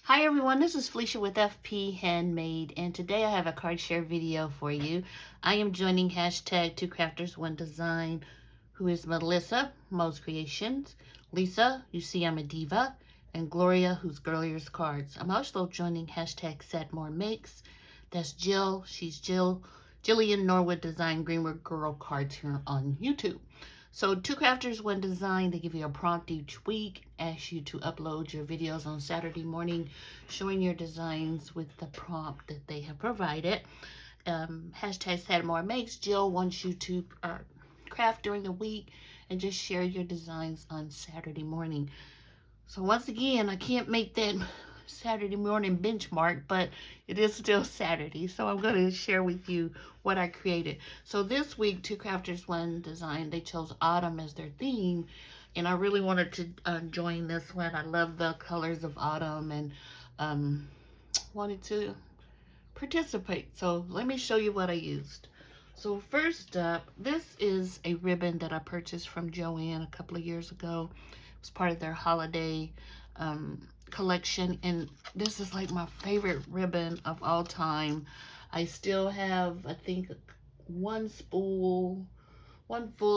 Hi everyone, this is Felicia with FP Handmade, and today I have a card share video for you. I am joining hashtag 2crafters1design, who is Melissa, Moe Creations, Lisa, UCYIMADIVA, and Gloria, who's Girlier's Cards. I'm also joining hashtag SatMoreMakes. That's Jill, she's Jill, Jillian Norwood Design Greenwood Girl Cards here on YouTube. So 2crafters1design, they give you a prompt each week, ask you to upload your videos on Saturday morning, showing your designs with the prompt that they have provided. Hashtag SatMoreMakes, Jill wants you to craft during the week and just share your designs on Saturday morning. So once again, I can't make that Saturday morning benchmark, but it is still Saturday, so I'm going to share with you what I created. So this week, 2crafters1design, they chose autumn as their theme, and I really wanted to join this one. I love the colors of autumn and wanted to participate. So let me show you what I used. So first up, this is a ribbon that I purchased from Joann a couple of years ago. It was part of their holiday collection, and this is like my favorite ribbon of all time. I still have, I think, one full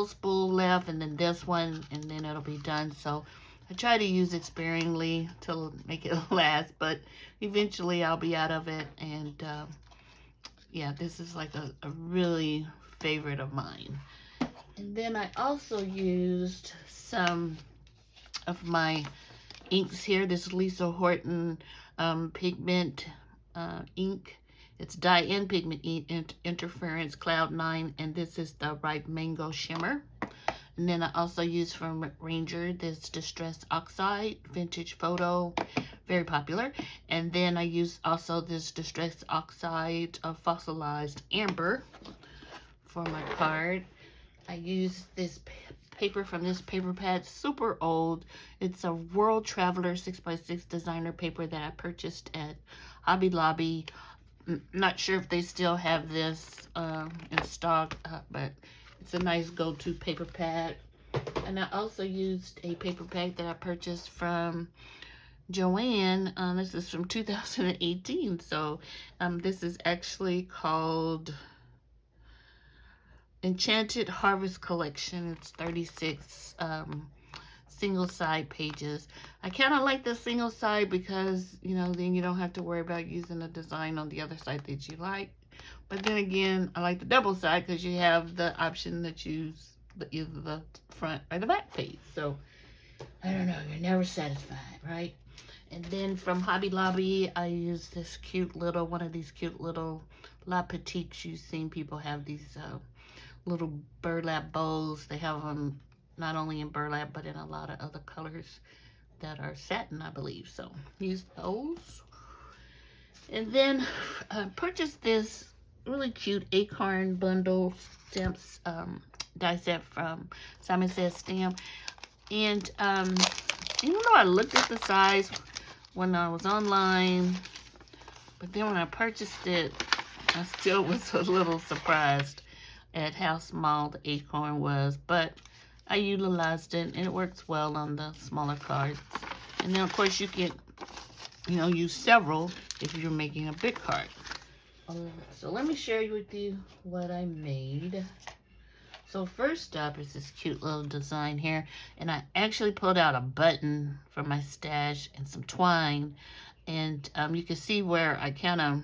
spool left, and then this one, and then it'll be done. So I try to use it sparingly to make it last, but eventually I'll be out of it. And yeah, this is like a really favorite of mine. And then I also used some of my inks here. This is Lisa Horton pigment ink. It's dye-in pigment ink, interference cloud 9, and this is the ripe mango shimmer. And then I also used from Ranger this distress oxide vintage photo, very popular. And then I used also this distress oxide of fossilized amber for my card. I used this paper from this paper pad, super old. It's a World Traveler 6x6 designer paper that I purchased at Hobby Lobby. Not sure if they still have this in stock, but it's a nice go-to paper pad. And I also used a paper pad that I purchased from Joann. This is from 2018. So this is actually called Enchanted Harvest Collection. It's 36 single side pages. I kind of like the single side because, you know, then you don't have to worry about using a design on the other side that you like. But then again, I like the double side because you have the option to choose either the front or the back page. So I don't know, you're never satisfied, right? And then from Hobby Lobby, I used this cute little, one of these cute little La Petites. You've seen people have these little burlap bowls. They have them not only in burlap, but in a lot of other colors that are satin, I believe. So use those. And then purchased this really cute acorn bundle stamps die set from Simon Says Stamp. And even though I looked at the size when I was online, but then when I purchased it, I still was a little surprised at how small the acorn was, but I utilized it and it works well on the smaller cards. And then of course you can, you know, use several if you're making a big card. So let me share with you what I made. So first up is this cute little design here, and I actually pulled out a button from my stash and some twine, and you can see where I kind of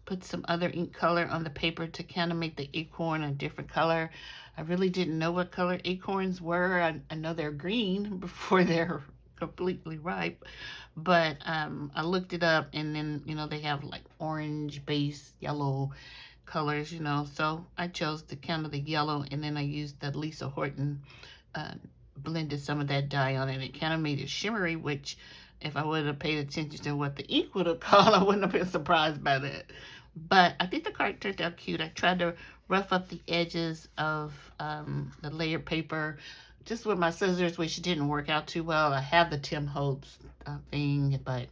put some other ink color on the paper to kind of make the acorn a different color. I really didn't know what color acorns were. I know they're green before they're completely ripe, but I looked it up, and then, you know, they have like orange base, yellow colors, you know, so I chose the kind of the yellow, and then I used the Lisa Horton, blended some of that dye on it. It kind of made it shimmery, which if I would have paid attention to what the ink would have called, I wouldn't have been surprised by that. But I think the card turned out cute. I tried to rough up the edges of the layered paper just with my scissors, which didn't work out too well. I have the Tim Holtz thing, but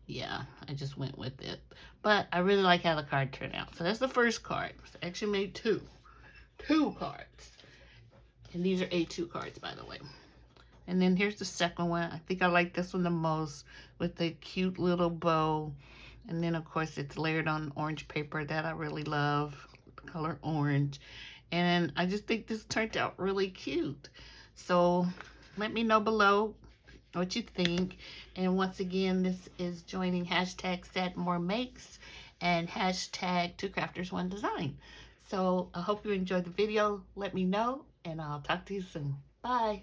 yeah, I just went with it. But I really like how the card turned out. So that's the first card. I actually made two cards. And these are A2 cards, by the way. And then here's the second one. I think I like this one the most, with the cute little bow. And then of course it's layered on orange paper that I really love, the color orange. And I just think this turned out really cute. So let me know below what you think. And once again, this is joining hashtag #SatMoreMakes and hashtag 2crafters1design. So I hope you enjoyed the video. Let me know, and I'll talk to you soon. Bye.